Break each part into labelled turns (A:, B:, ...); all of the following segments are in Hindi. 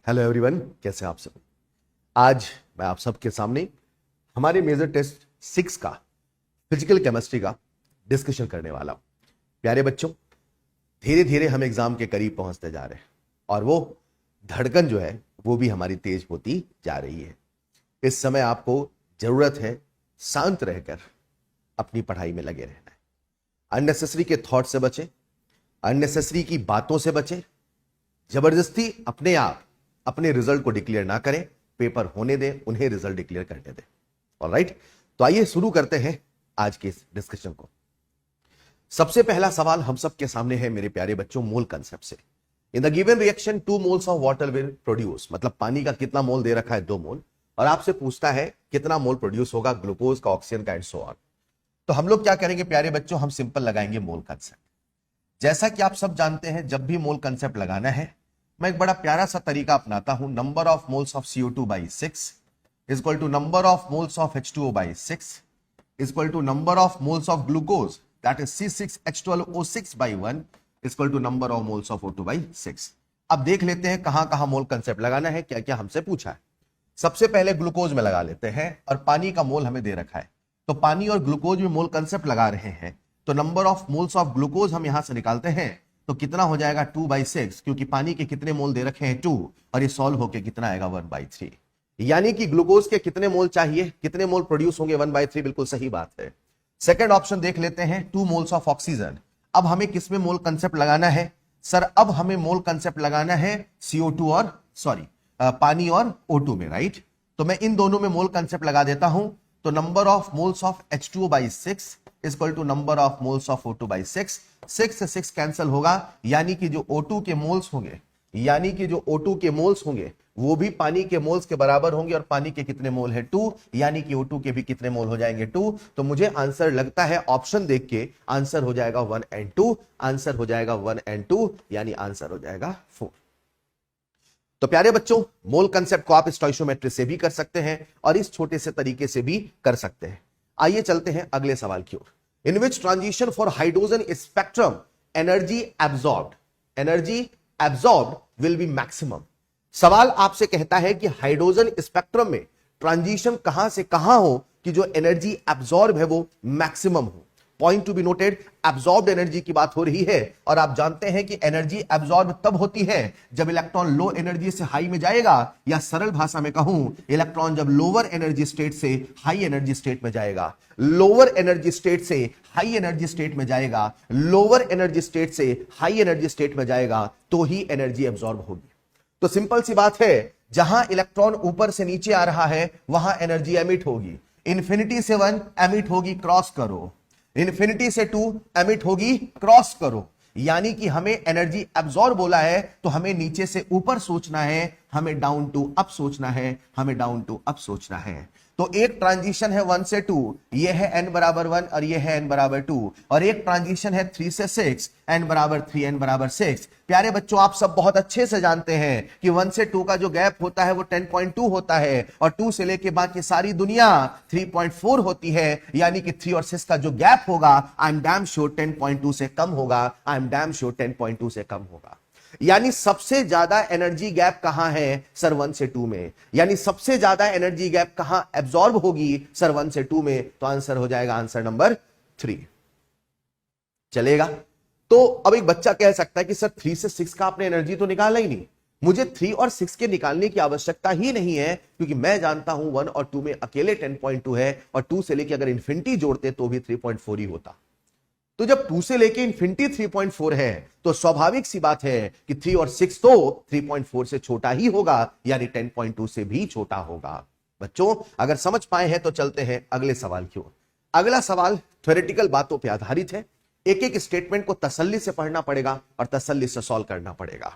A: हेलो एवरीवन, कैसे हैं आप सब। आज मैं आप सबके सामने हमारे मेजर टेस्ट 6 का फिजिकल केमिस्ट्री का डिस्कशन करने वाला हूं। प्यारे बच्चों, धीरे धीरे हम एग्जाम के करीब पहुंचते जा रहे हैं और वो धड़कन जो है वो भी हमारी तेज होती जा रही है। इस समय आपको जरूरत है शांत रहकर अपनी पढ़ाई में लगे रहना है। अननेसेसरी के थॉट से बचें, अननेसेसरी की बातों से बचें, जबरदस्ती अपने आप अपने रिजल्ट को डिक्लेयर ना करें, पेपर होने दें, उन्हें रिजल्ट डिक्लेयर करने दें। ऑलराइट, तो आइए शुरू करते हैं आज के इस डिस्कशन को। सबसे पहला सवाल हम सबके सामने है मेरे प्यारे बच्चों, मोल कंसेप्ट से। In the given reaction 2 moles of water will produce, मतलब पानी का कितना मोल दे रखा है, 2 मोल, और आपसे पूछता है कितना मोल प्रोड्यूस होगा ग्लूकोज का, ऑक्सीजन का एंड सो ऑन। तो हम लोग क्या करेंगे प्यारे बच्चों, हम सिंपल लगाएंगे मोल कंसेप्ट। जैसा कि आप सब जानते हैं, जब भी मोल कंसेप्ट लगाना है मैं एक बड़ा प्यारा सा तरीका अपनाता हूं। Number of moles of CO2 by 6 is equal to number of moles of H2O by 6 is equal to number of moles of glucose that is C6H12O6 by 1 is equal to number of moles of O2 by 6। अब देख लेते हैं कहां कहां मोल कंसेप्ट लगाना है, क्या क्या हमसे पूछा है। सबसे पहले ग्लूकोज में लगा लेते हैं और पानी का मोल हमें दे रखा है, तो पानी और ग्लूकोज में मोल कंसेप्ट लगा रहे हैं। तो number of moles of glucose हम यहां से निकालते हैं, तो कितना हो जाएगा 2/6, क्योंकि पानी के कितने मोल दे रखे हैं 2, और ये सॉल्व होके कितना आएगा 1/3। यानी कि ग्लूकोज के कितने मोल चाहिए, कितने मोल प्रोड्यूस होंगे 1/3, बिल्कुल सही बात है। सेकंड ऑप्शन देख लेते हैं, 2 मोल्स ऑफ ऑक्सीजन। अब हमें किसमें मोल कंसेप्ट लगाना है सर? अब हमें मोल कंसेप्ट लगाना है CO2 और पानी और O2 में, राइट। तो मैं इन दोनों में मोल कंसेप्ट लगा देता हूं। तो number of moles of H2O by 6 is equal to number of moles of O2 by 6। 6 से 6 कैंसिल होगा, यानी कि जो O2 के मोल्स होंगे वो भी पानी के मोल्स के बराबर होंगे, और पानी के कितने मोल है 2, यानी कि O2 के भी कितने मोल हो जाएंगे 2। तो मुझे आंसर लगता है ऑप्शन देख के आंसर हो जाएगा 1 and 2, आंसर हो जाएगा 1 and 2, यानी आंसर हो जाएगा 4। तो प्यारे बच्चों, मोल कंसेप्ट को आप स्टोइशियोमेट्री से भी कर सकते हैं और इस छोटे से तरीके से भी कर सकते हैं। आइए चलते हैं अगले सवाल की ओर। In which transition for hydrogen spectrum energy absorbed will be maximum. सवाल आपसे कहता है कि हाइड्रोजन स्पेक्ट्रम में ट्रांजिशन कहां से कहां हो कि जो एनर्जी एब्जॉर्ब है वो मैक्सिमम हो। Point to be noted, absorbed energy की बात हो रही है, और आप जानते हैं कि एनर्जी एब्जॉर्ब तब होती है जब इलेक्ट्रॉन लो एनर्जी से हाई में जाएगा, या सरल भाषा में कहूं, इलेक्ट्रॉन जब लोअर एनर्जी स्टेट से हाई एनर्जी स्टेट में जाएगा, लोअर एनर्जी स्टेट से हाई एनर्जी स्टेट में जाएगा, लोअर एनर्जी स्टेट से हाई एनर्जी स्टेट में जाएगा, तो ही एनर्जी एब्जॉर्ब होगी। तो सिंपल सी बात है, जहां इलेक्ट्रॉन ऊपर से नीचे आ रहा है वहां एनर्जी एमिट होगी। इंफिनिटी से 1 एमिट होगी, क्रॉस करो। इंफिनिटी से 2 एमिट होगी, क्रॉस करो। यानी कि हमें एनर्जी एब्जॉर्ब बोला है तो हमें नीचे से ऊपर सोचना है, हमें डाउन टू अप सोचना है, हमें डाउन टू अप सोचना है। तो एक ट्रांजिशन है 1 से 2, ये है n बराबर 1 और ये है n बराबर 2, और एक ट्रांजिशन है 3 से 6, n बराबर 3 n बराबर 6। प्यारे बच्चों, आप सब बहुत अच्छे से जानते हैं कि 1 से 2 का जो गैप होता है वो 10.2 होता है, और 2 से लेके बाकी सारी दुनिया 3.4 होती है। यानी कि 3 और 6 का जो गैप होगा, आई एम डैम श्योर 10.2 से कम होगा, आई एम डैम श्योर 10.2 से कम होगा। यानी सबसे ज्यादा एनर्जी गैप कहां है सर? 1 से 2 में। यानी सबसे ज्यादा एनर्जी गैप कहां एब्जॉर्ब होगी सर? 1 से 2 में। तो आंसर हो जाएगा आंसर नंबर 3। चलेगा? तो अब एक बच्चा कह सकता है कि सर 3 से 6 का आपने एनर्जी तो निकाला ही नहीं, मुझे 3 और 6 के निकालने की आवश्यकता ही नहीं है, क्योंकि मैं जानता हूं 1 और 2 में अकेले 10.2 है, और 2 से लेके अगर इंफिनिटी जोड़ते तो भी 3.4 ही होता। तो जब 2 से लेके इंफिनिटी 3.4 है, तो स्वाभाविक सी बात है कि 3 और 6 तो 3.4 से छोटा ही होगा, यानी 10.2 से भी छोटा होगा। बच्चों, अगर समझ पाए हैं तो चलते हैं अगले सवाल की ओर। अगला सवाल थ्योरेटिकल बातों पर आधारित है। एक एक स्टेटमेंट को तसल्ली से पढ़ना पड़ेगा और तसल्ली से सॉल्व करना पड़ेगा।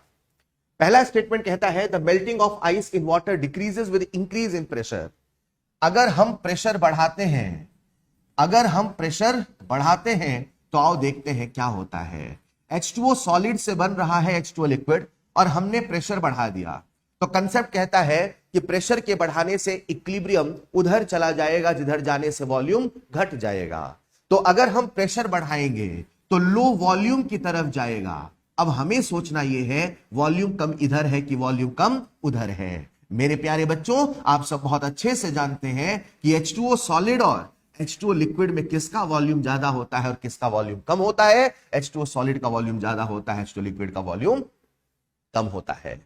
A: पहला स्टेटमेंट कहता है, the melting of ice in water decreases with increase in pressure. अगर हम प्रेशर बढ़ाते हैं, तो आओ देखते हैं क्या होता है। H2O सॉलिड से बन रहा है H2O लिक्विड, और हमने प्रेशर बढ़ा दिया। तो कंसेप्ट कहता है कि प्रेशर के बढ़ाने से इक्विलिब्रियम उधर चला जाएगा जिधर जाने से वॉल्यूम घट जाएगा। तो अगर हम प्रेशर बढ़ाएंगे तो लो वॉल्यूम की तरफ जाएगा, अब हमें सोचना यह है वॉल्यूम कम इधर है कि वॉल्यूम कम उधर है। मेरे प्यारे बच्चों, आप सब बहुत अच्छे से जानते हैं कि H2O सॉलिड और H2O लिक्विड में किसका वॉल्यूम ज्यादा होता है और किसका वॉल्यूम कम होता है। H2O सॉलिड का वॉल्यूम ज्यादा होता है, H2O लिक्विड का वॉल्यूम कम होता है।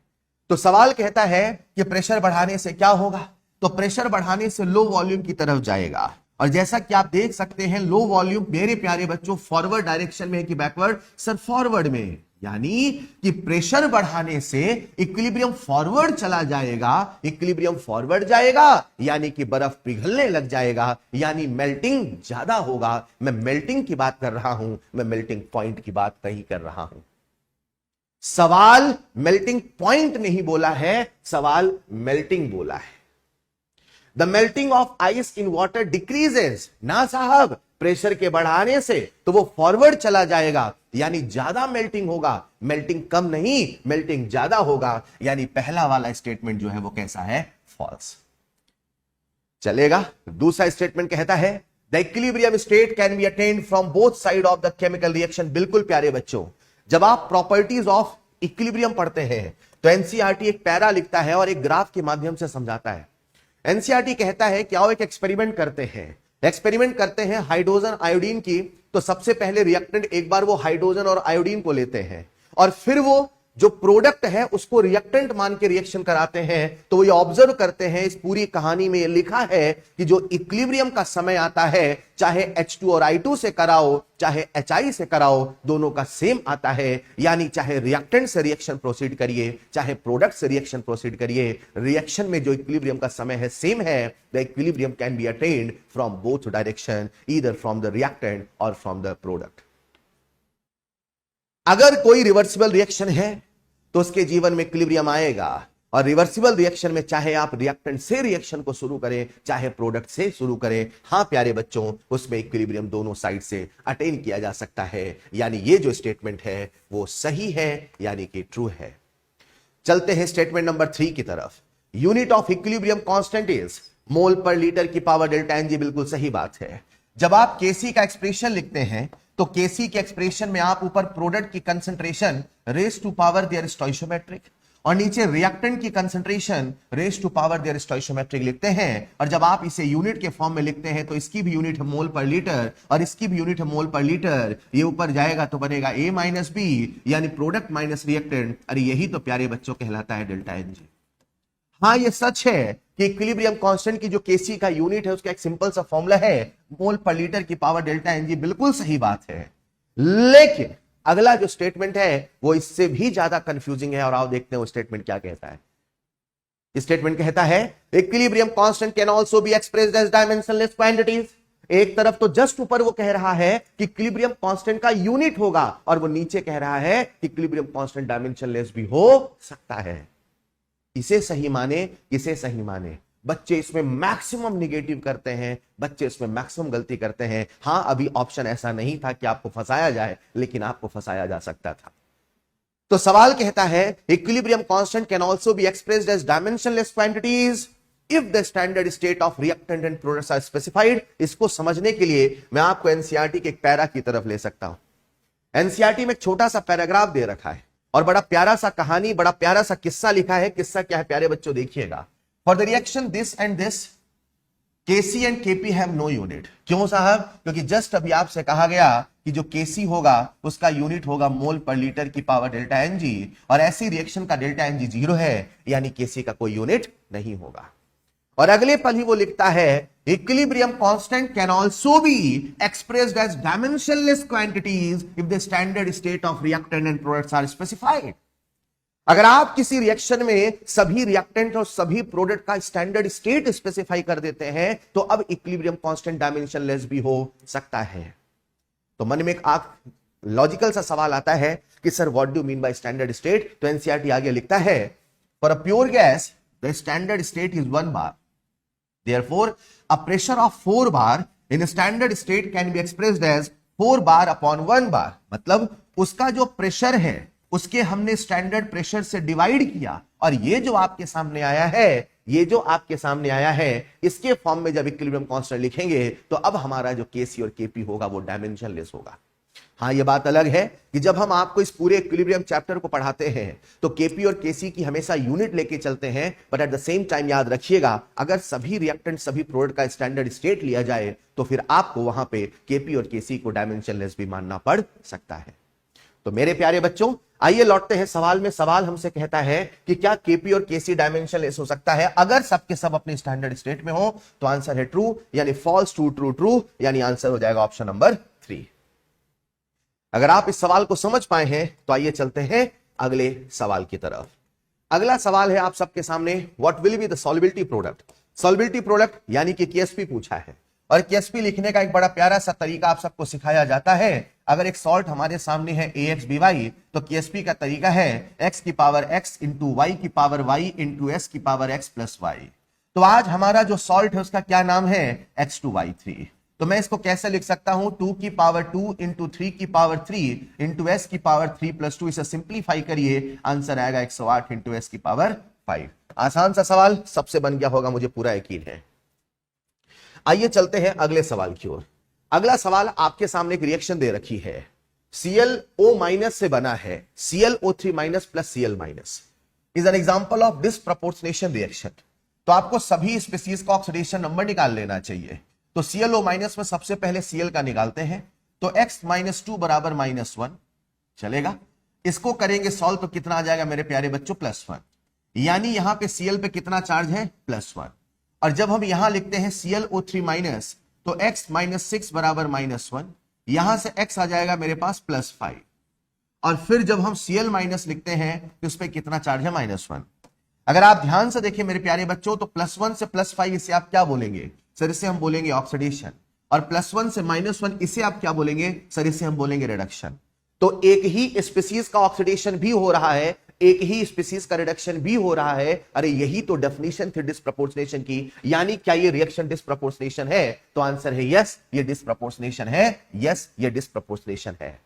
A: तो सवाल कहता है कि प्रेशर बढ़ाने से क्या होगा, तो प्रेशर बढ़ाने से लो वॉल्यूम की तरफ जाएगा। और जैसा कि आप देख सकते हैं लो वॉल्यूम मेरे प्यारे बच्चों फॉरवर्ड डायरेक्शन में है कि बैकवर्ड, सर फॉरवर्ड में, यानी कि प्रेशर बढ़ाने से इक्विलिब्रियम फॉरवर्ड चला जाएगा। इक्विलिब्रियम फॉरवर्ड जाएगा यानी कि बर्फ पिघलने लग जाएगा, यानी मेल्टिंग ज्यादा होगा। मैं मेल्टिंग की बात कर रहा हूं, मैं मेल्टिंग पॉइंट की बात नहीं कर रहा हूं। सवाल मेल्टिंग पॉइंट नहीं बोला है, सवाल मेल्टिंग बोला है। The melting of ice in water decreases, ना साहब, प्रेशर के बढ़ाने से तो वो फॉरवर्ड चला जाएगा, यानी ज्यादा मेल्टिंग होगा। मेल्टिंग कम नहीं, मेल्टिंग ज्यादा होगा, यानी पहला वाला स्टेटमेंट जो है वो कैसा है, फॉल्स। चलेगा। दूसरा स्टेटमेंट कहता है the equilibrium state can be attend from both side of the chemical reaction. बिल्कुल प्यारे बच्चों, जब आप प्रॉपर्टीज ऑफ इक्विलिब्रियम पढ़ते हैं तो एनसीईआरटी एक पैरा लिखता है और एक ग्राफ के माध्यम से समझाता है। एनसीईआरटी कहता है कि आओ एक एक्सपेरिमेंट करते हैं। एक्सपेरिमेंट करते हैं हाइड्रोजन आयोडीन की, तो सबसे पहले रिएक्टेंट एक बार वो हाइड्रोजन और आयोडीन को लेते हैं और फिर वो जो प्रोडक्ट है उसको रिएक्टेंट मान के रिएक्शन कराते हैं। तो वो ये ऑब्जर्व करते हैं, इस पूरी कहानी में ये लिखा है कि जो इक्विलिब्रियम का समय आता है, चाहे H2 और I2 से कराओ चाहे HI से कराओ, दोनों का सेम आता है। यानी चाहे रिएक्टेंट से रिएक्शन प्रोसीड करिए चाहे प्रोडक्ट से रिएक्शन प्रोसीड करिए, रिएक्शन में जो इक्विलिब्रियम का समय है सेम है। The equilibrium can be attend from both direction, either from the reactant और फ्रॉम द प्रोडक्ट। अगर कोई रिवर्सिबल रिएक्शन है तो उसके जीवन में इक्विलिब्रियम आएगा, और रिवर्सिबल रिएक्शन में चाहे आप रिएक्टेंट से रिएक्शन को शुरू करें चाहे प्रोडक्ट से शुरू करें, हां प्यारे बच्चों, उसमें इक्विलिब्रियम दोनों साइड से अटेन किया जा सकता है। यानी ये जो स्टेटमेंट है वो सही है, यानी कि ट्रू है। चलते हैं स्टेटमेंट नंबर 3 की तरफ। Unit of equilibrium constant is mole पर लीटर की पावर डेल्टा एन जी। बिल्कुल सही बात है। जब आप केसी का एक्सप्रेशन लिखते हैं तो केसी के एक्सप्रेशन में आप ऊपर प्रोडक्ट की concentration raise to power their stoichiometric और नीचे रिएक्टेंट की concentration raise to power their stoichiometric लिखते हैं। और जब आप इसे यूनिट के फॉर्म में लिखते हैं तो इसकी भी यूनिट है मोल पर लीटर और इसकी भी यूनिट है मोल पर लीटर। ये ऊपर जाएगा तो बनेगा A माइनस बी, यानी प्रोडक्ट माइनस रिएक्टेंट। अरे यही तो प्यारे बच्चों कहलाता है डेल्टा एन जी। हाँ ये सच है कि इक्विलिब्रियम कांस्टेंट की जो केसी का यूनिट है उसका एक सिंपल सा फॉर्मूला है मोल पर लीटर की पावर डेल्टा एन जी। बिल्कुल सही बात है, लेकिन अगला जो स्टेटमेंट है वो इससे भी ज्यादा कंफ्यूजिंग है। और आओ देखते हैं वो स्टेटमेंट क्या कहता है। स्टेटमेंट कहता है equilibrium constant can also be expressed as dimensionless quantities. एक तरफ तो जस्ट ऊपर वो कह रहा है कि इक्विलिब्रियम कांस्टेंट का यूनिट होगा और वो नीचे कह रहा है कि इक्विलिब्रियम कांस्टेंट डायमेंशनलेस भी हो सकता है। इसे सही माने, किसे सही माने। बच्चे इसमें मैक्सिमम निगेटिव करते हैं, बच्चे इसमें मैक्सिमम गलती करते हैं। हां अभी ऑप्शन ऐसा नहीं था कि आपको फंसाया जाए, लेकिन आपको फंसाया जा सकता था। तो सवाल कहता है equilibrium constant can also be expressed as dimensionless quantities if the standard state of reactant and products are specified. इसको समझने के लिए मैं आपको एनसीईआरटी के एक पैरा की तरफ ले सकता हूं। एनसीईआरटी में एक छोटा सा पैराग्राफ दे रखा है और बड़ा प्यारा सा कहानी, बड़ा प्यारा सा किस्सा लिखा है। किस्सा क्या है प्यारे बच्चों, देखिएगा। For the reaction this and this KC and KP have no unit. क्यों साहब? क्योंकि जस्ट अभी आपसे कहा गया कि जो केसी होगा उसका यूनिट होगा मोल पर लीटर की पावर डेल्टा एन जी, और ऐसी रिएक्शन का डेल्टा एन जी 0 है, यानी केसी का कोई यूनिट नहीं होगा। और अगले पल ही वो लिखता है equilibrium constant can also be expressed as dimensionless quantities if the standard state of reactant and products are specified. अगर आप किसी रिएक्शन में सभी रिएक्टेंट और सभी प्रोडक्ट का स्टैंडर्ड स्टेट स्पेसिफाई कर देते हैं तो अब इक्विलिब्रियम कांस्टेंट डायमेंशनलेस भी हो सकता है। तो मन में एक लॉजिकल सा सवाल आता है कि sir what do mean by standard state. तो एनसीईआरटी आगे लिखता है for a pure gas the standard state is 1 bar, therefore a pressure of 4 bar in a standard state can be expressed as 4 bar upon 1 bar। मतलब उसका जो प्रेशर है उसके हमने स्टैंडर्ड प्रेशर से डिवाइड किया, और ये जो आपके सामने आया है, ये जो आपके सामने आया है, इसके फॉर्म में जब इक्विलिब्रियम कांस्टेंट लिखेंगे तो अब हमारा जो केसी और केपी होगा वो डायमेंशनलेस होगा। हाँ, ये बात अलग है कि जब हम आपको इस पूरे इक्विलिब्रियम चैप्टर को पढ़ाते हैं तो केपी और केसी की हमेशा यूनिट लेके चलते हैं, but at the same time याद रखिएगा अगर सभी रिएक्टेंट सभी प्रोडक्ट का स्टैंडर्ड स्टेट लिया जाए तो फिर आपको वहां पे केपी और केसी को डायमेंशनलेस भी मानना पड़ सकता है। तो मेरे प्यारे बच्चों, आइए लौटते हैं सवाल में। सवाल हमसे कहता है कि क्या केपी और केसी डायमेंशनलेस हो सकता है? अगर सबके सब अपने स्टैंडर्ड स्टेट में हो तो आंसर है ट्रू, यानी फॉल्स ट्रू ट्रू ट्रू, यानी आंसर हो जाएगा ऑप्शन नंबर 3। अगर आप इस सवाल को समझ पाए हैं तो आइए चलते हैं अगले सवाल की तरफ। अगला सवाल है आप सबके सामने, what will be the solubility product. Solubility product यानी कि केएसपी पूछा है, और केएसपी लिखने का एक बड़ा प्यारा सा तरीका आप सबको सिखाया जाता है। अगर एक सॉल्ट हमारे सामने है AXBY तो केएसपी का तरीका है x की पावर x इंटू y की पावर y इंटू s की पावर x प्लस y। तो आज हमारा जो सॉल्ट है उसका क्या नाम है? X2Y3। तो मैं इसको कैसे लिख सकता हूं? 2 की पावर 2 इंटू 3 की पावर 3 इंटू s की पावर 3 प्लस 2। इसे सिंप्लीफाई करिए, आंसर आएगा 108 इंटू s की पावर 5। आसान सा सवाल, सबसे बन गया होगा, मुझे पूरा यकीन है। आइए चलते हैं अगले सवाल की ओर। अगला सवाल आपके सामने एक रिएक्शन दे रखी है, ClO माइनस से बना है ClO3 minus plus Cl minus is an example of disproportionation reaction. तो आपको सभी स्पीशीज का ऑक्सीडेशन नंबर निकाल लेना चाहिए। तो ClO माइनस में सबसे पहले Cl का निकालते हैं, तो x माइनस 2 बराबर -1 चलेगा। इसको करेंगे सॉल्व तो कितना आ जाएगा मेरे प्यारे बच्चों? +1। यानी यहां पे Cl पे कितना चार्ज है? +1। और जब हम यहां लिखते हैं ClO3 माइनस तो x माइनस 6 बराबर -1, यहां से x आ जाएगा मेरे पास +5। और फिर जब हम Cl माइनस लिखते हैं तो उस पर कितना चार्ज है? -1। अगर आप ध्यान से देखिए मेरे प्यारे बच्चों तो +1 से +5 इसे आप क्या बोलेंगे? सर इसे हम बोलेंगे ऑक्सीडेशन। और +1 से -1 इसे आप क्या बोलेंगे? सर इसे हम बोलेंगे रिडक्शन। तो एक ही स्पीशीज का ऑक्सीडेशन भी हो रहा है, एक ही स्पीशीज का रिडक्शन भी हो रहा है। अरे यही तो डेफिनेशन थी डिसप्रपोर्शनेशन की। यानी क्या ये रिएक्शन डिसप्रपोर्शनेशन है? तो आंसर है यस, ये डिसप्रपोर्शनेशन है। यस, ये डिसप्रपोर्शनेशन है।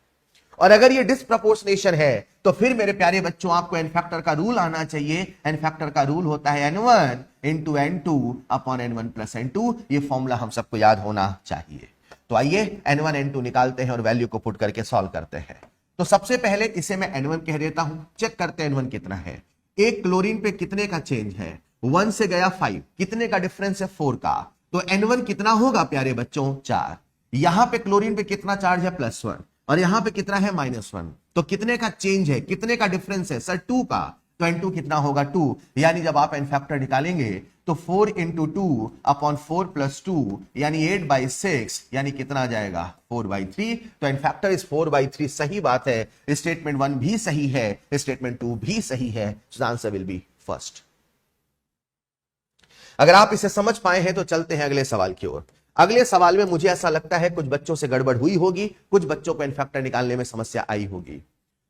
A: और अगर ये डिसप्रपोर्शनेशन है तो फिर मेरे प्यारे बच्चों आपको एन फैक्टर का रूल आना चाहिए। एन फैक्टर का रूल होता है N1 into N2 upon N1 plus N2। ये फॉर्मूला हम सबको याद होना चाहिए। तो आइए N1 N2 निकालते हैं और वैल्यू को पुट करके सॉल्व करते हैं। तो सबसे पहले इसे मैं N1 कह देता हूं। चेक करते हैं N1 कितना है। एक क्लोरीन पे कितने का चेंज है? 1 से गया 5, कितने का डिफरेंस है? 4 का। तो N1 कितना होगा प्यारे बच्चों? 4। यहां पे क्लोरीन पे कितना चार्ज है? +1। और यहां पे कितना है? -1। तो कितने का चेंज है? कितने का डिफरेंस है? सर 2 का। तो N2 कितना होगा? 2। यानी जब आप एन फैक्टर निकालेंगे तो 4 इंटू 2 अपॉन 4 प्लस 2 यानी 8/6, यानी कितना आ जाएगा? 4/3। तो एन फैक्टर इज 4/3। सही बात है। स्टेटमेंट 1 भी सही है, स्टेटमेंट 2 भी सही है। So answer will be first. अगर आप इसे समझ पाए हैं तो चलते हैं अगले सवाल की ओर। अगले सवाल में मुझे ऐसा लगता है कुछ बच्चों से गड़बड़ हुई होगी, कुछ बच्चों को एन फैक्टर निकालने में समस्या आई होगी।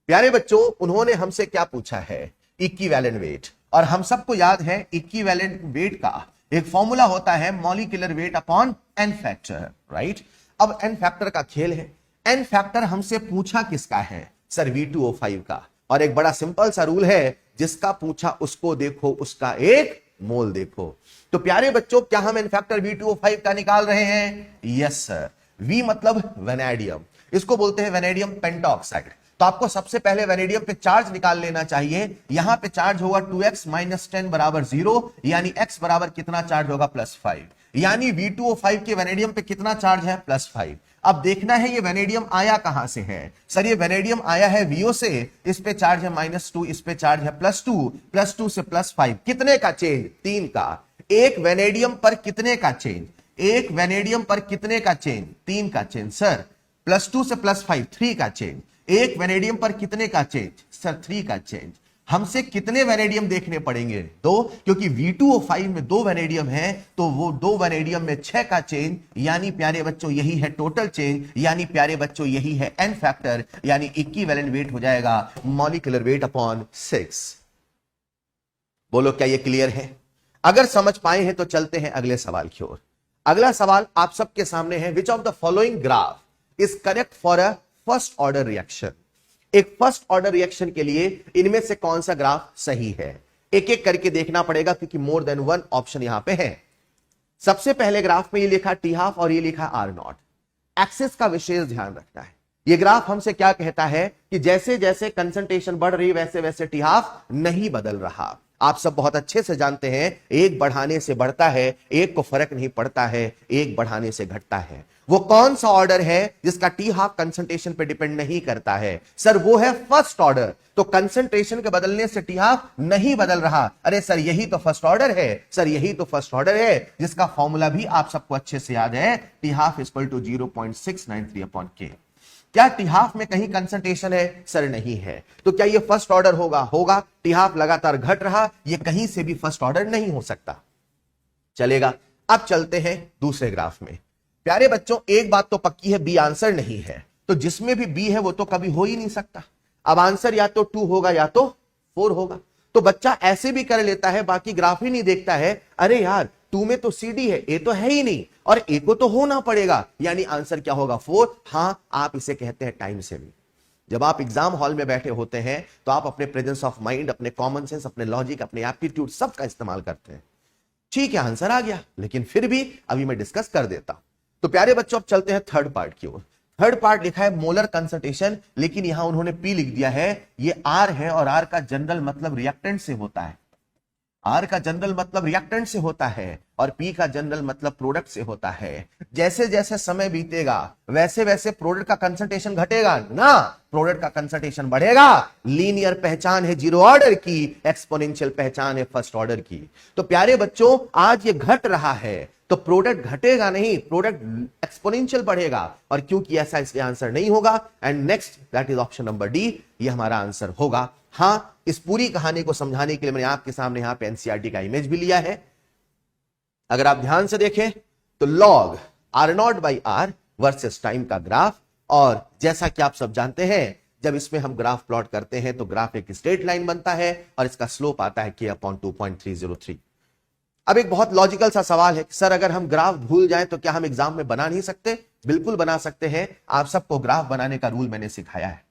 A: प्यारे बच्चों, उन्होंने हमसे क्या पूछा है? Equivalent weight. और हम सबको याद है इक्विवेलेंट वेट का एक फॉर्मूला होता है molecular weight upon n factor, right? अब एन फैक्टर का खेल है। एन फैक्टर हमसे पूछा किसका है? सर V2O5 का। और एक बड़ा सिंपल सा रूल है, जिसका पूछा उसको देखो, उसका एक मोल देखो। तो प्यारे बच्चों, क्या हम एन फैक्टर V2O5 का निकाल रहे हैं? Yes sir. V मतलब वेनेडियम, इसको बोलते हैं वेनेडियम पेंटॉक्साइड। तो आपको सबसे पहले वेनेडियम पे चार्ज निकाल लेना चाहिए। यहां पे चार्ज होगा 2x माइनस 10 बराबर 0, यानी x बराबर कितना चार्ज होगा? +5। यानी V2O5 के वेनेडियम पे कितना चार्ज है? +5। अब देखना है ये वेनेडियम आया कहां से है? सर ये वेनेडियम आया है VO से। इस पे चार्ज है -2, इस पे चार्ज है +2, +2 से +5। कितने का चेंज? 3 का। एक वेनेडियम पर कितने का चेंज? एक वेनेडियम पर कितने का चेंज? 3 का चेंज। सर +2 से +5 3 का चेंज। एक वेनेडियम पर कितने का चेंज? सर 3 का चेंज। हमसे कितने वेनेडियम देखने पड़ेंगे? 2, क्योंकि V2O5 में 2 वेनेडियम है, तो वो 2 वेनेडियम में 6 का चेंज। यानी प्यारे बच्चों यही है टोटल चेंज, यानी प्यारे बच्चों यही है एन फैक्टर, यानी इक्विवेलेंट वेट हो जाएगा मॉलिक्यूलर वेट अपॉन 6। बोलो क्या ये क्लियर है? अगर समझ पाए हैं तो चलते हैं अगले सवाल की ओर। अगला सवाल आप सबके सामने है, which of the following graph is correct for a first order reaction? एक फर्स्ट ऑर्डर रिएक्शन के लिए इनमें से कौन सा ग्राफ सही है? एक एक करके देखना पड़ेगा, क्योंकि मोर देन 1 ऑप्शन यहां पे है। सबसे पहले ग्राफ में ये लिखा T half और ये लिखा R0। एक्सेस का विशेष ध्यान रखना है। ये ग्राफ हमसे क्या कहता है कि जैसे जैसे कंसंट्रेशन बढ़ रही वैसे वैसे टी हाफ नहीं बदल रहा। आप सब बहुत अच्छे से जानते हैं एक बढ़ाने से बढ़ता है, एक को फर्क नहीं पड़ता है, एक बढ़ाने से घटता है। वो कौन सा ऑर्डर है जिसका टी हाफ कंसंट्रेशन पे डिपेंड नहीं करता है? सर वो है फर्स्ट ऑर्डर। तो कंसंट्रेशन के बदलने से टी हाफ नहीं बदल रहा। अरे सर यही तो फर्स्ट ऑर्डर है, सर यही तो फर्स्ट ऑर्डर है जिसका फॉर्मूला भी आप सबको अच्छे से याद है, t half equal to 0.693 upon k. क्या टी हाफ में कहीं कंसंट्रेशन है? सर नहीं है। तो क्या ये फर्स्ट ऑर्डर होगा? होगा। टी हाफ लगातार घट रहा, ये कहीं से भी फर्स्ट ऑर्डर नहीं हो सकता। चलेगा। अब चलते हैं दूसरे ग्राफ में। प्यारे बच्चों एक बात तो पक्की है, बी आंसर नहीं है, तो जिसमें भी बी है वो तो कभी हो ही नहीं सकता। अब आंसर या तो 2 होगा या तो 4 होगा। तो बच्चा ऐसे भी कर लेता है, बाकी ग्राफ ही नहीं देखता है, अरे यार 2 में तो सी डी है, ए तो है ही नहीं, और ए को तो होना पड़ेगा, यानी आंसर क्या होगा? 4। हां, आप इसे कहते हैं टाइम सेविंग। जब आप एग्जाम हॉल में बैठे होते हैं तो आप अपने प्रेजेंस ऑफ माइंड, अपने कॉमन सेंस, अपने लॉजिक, अपने एप्टीट्यूड सब का इस्तेमाल करते हैं। ठीक है आंसर आ गया, लेकिन फिर भी अभी मैं डिस्कस कर देता हूं। तो प्यारे बच्चों अब चलते हैं थर्ड पार्ट की ओर। थर्ड पार्ट लिखा है मोलर कंसंट्रेशन, लेकिन यहां उन्होंने पी लिख दिया है। ये आर है और आर का जनरल मतलब रिएक्टेंट से होता है। आर का जनरल मतलब रिएक्टेंट से होता है और पी का जनरल मतलब प्रोडक्ट से होता है। जैसे जैसे समय बीतेगा वैसे वैसे प्रोडक्ट का कंसंट्रेशन घटेगा ना, प्रोडक्ट का कंसंट्रेशन बढ़ेगा। लीनियर पहचान है जीरो ऑर्डर की, एक्सपोनेंशियल पहचान है फर्स्ट ऑर्डर की। तो प्यारे बच्चों आज ये घट रहा है तो प्रोडक्ट घटेगा नहीं, प्रोडक्ट एक्सपोनेंशियल बढ़ेगा, और क्योंकि ऐसा इसलिए आंसर नहीं होगा। And next that is option number D, ये हमारा आंसर होगा। हां, इस पूरी कहानी को समझाने के लिए मैंने आपके सामने यहां पे एनसीईआरटी का इमेज भी लिया है। अगर आप ध्यान से देखें तो log r naught by R versus time का ग्राफ, और जैसा कि आप सब जानते हैं जब इसमें हम ग्राफ प्लॉट करते हैं तो ग्राफ एक स्ट्रेट लाइन बनता है और इसका स्लोप आता है k अपॉन 2.303। अब एक बहुत लॉजिकल सा सवाल है, सर अगर हम ग्राफ भूल जाएं तो क्या हम एग्जाम में बना नहीं सकते? बिल्कुल बना सकते हैं। आप सबको ग्राफ बनाने का रूल मैंने सिखाया है।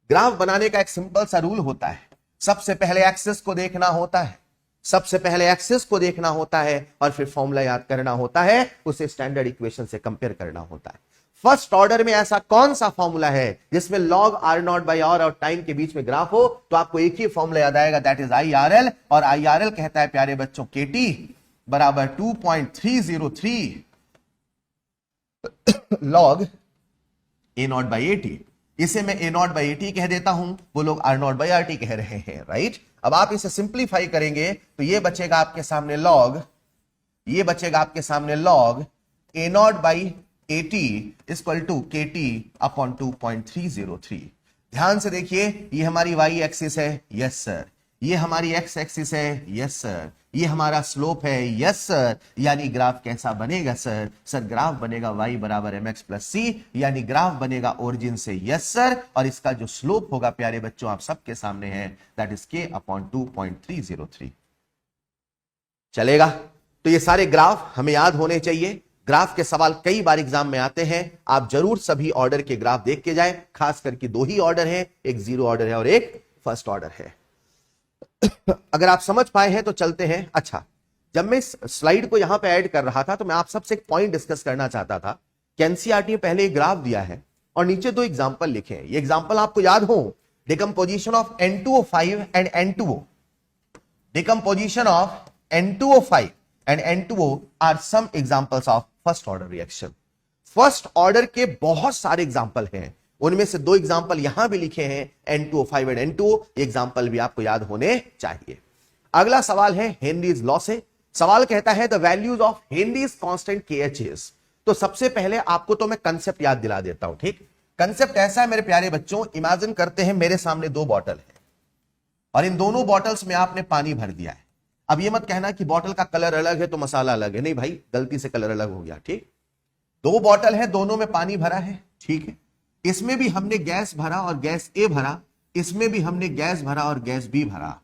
A: ग्राफ बनाने का एक सिंपल सा रूल होता है, सबसे पहले एक्सिस को देखना होता है, सबसे पहले एक्सिस को देखना होता है और फिर फॉर्मूला याद करना होता है, उसे स्टैंडर्ड इक्वेशन से कंपेयर करना होता है। फर्स्ट ऑर्डर में ऐसा कौन सा फॉर्मूला है जिसमें log r naught by r और टाइम के बीच में ग्राफ हो? तो आपको एक ही फॉर्मूला याद आएगा, that is I R L, और आई आर एल कहता है प्यारे बच्चों के टी बराबर 2.303 log a naught by a t. इसे मैं a naught by a t कह देता हूं, वो लोग r naught by r t कह रहे हैं, राइट। अब आप इसे सिंप्लीफाई करेंगे तो ये बचेगा आपके सामने लॉग, ये बचेगा आपके सामने log a naught by a t equal to k t upon 2.303। ध्यान से देखिए, ये हमारी वाई एक्सिस है, यस सर, ये हमारी एक्स एक्सिस है, यस सर, ये हमारा स्लोप है, यस सर। यानी ग्राफ कैसा बनेगा सर? सर ग्राफ बनेगा y बराबर mx प्लस सी, यानी ग्राफ बनेगा ओरिजिन से, यस सर, और इसका जो स्लोप होगा प्यारे बच्चों आप सबके सामने है, दैट इज k अपॉन 2.303। चलेगा? तो ये सारे ग्राफ हमें याद होने चाहिए। ग्राफ के सवाल कई बार एग्जाम में आते हैं, आप जरूर सभी ऑर्डर के ग्राफ देख के जाएं, खास करके 2 ही ऑर्डर है, एक जीरो ऑर्डर है और एक फर्स्ट ऑर्डर है। अगर आप समझ पाए हैं तो चलते हैं। अच्छा, जब मैं इस स्लाइड को यहां पे ऐड कर रहा था तो मैं आप सबसे एक पॉइंट डिस्कस करना चाहता था कि एनसीईआरटी ने पहले एक ग्राफ दिया है और नीचे 2 एग्जांपल लिखे हैं। ये एग्जांपल आपको याद हो, decomposition of N2O5 and N2O। Decomposition of N2O5 and N2O are some examples of first order reaction. First order के बहुत सारे एग्जांपल हैं, उनमें से 2 एग्जांपल यहां भी लिखे हैं, N2O5 एंड N2O। ये एग्जांपल भी आपको याद होने चाहिए। अगला सवाल है हेनरीज लॉ से। सवाल कहता है the values of Henry's constant KH। तो सबसे पहले आपको तो मैं कंसेप्ट याद दिला देता हूं, ठीक। कंसेप्ट ऐसा है मेरे प्यारे बच्चों, इमेजिन करते हैं मेरे सामने 2 बॉटल है और इन दोनों बॉटल्स में आपने पानी भर दिया है। अब ये मत कहना कि बॉटल का कलर अलग है तो मसाला अलग है, नहीं भाई, गलती से कलर अलग हो गया, ठीक। 2 बॉटल है, दोनों में पानी भरा है, ठीक है। इसमें भी हमने गैस भरा और गैस ए भरा, इसमें भी हमने गैस भरा और गैस बी भरा।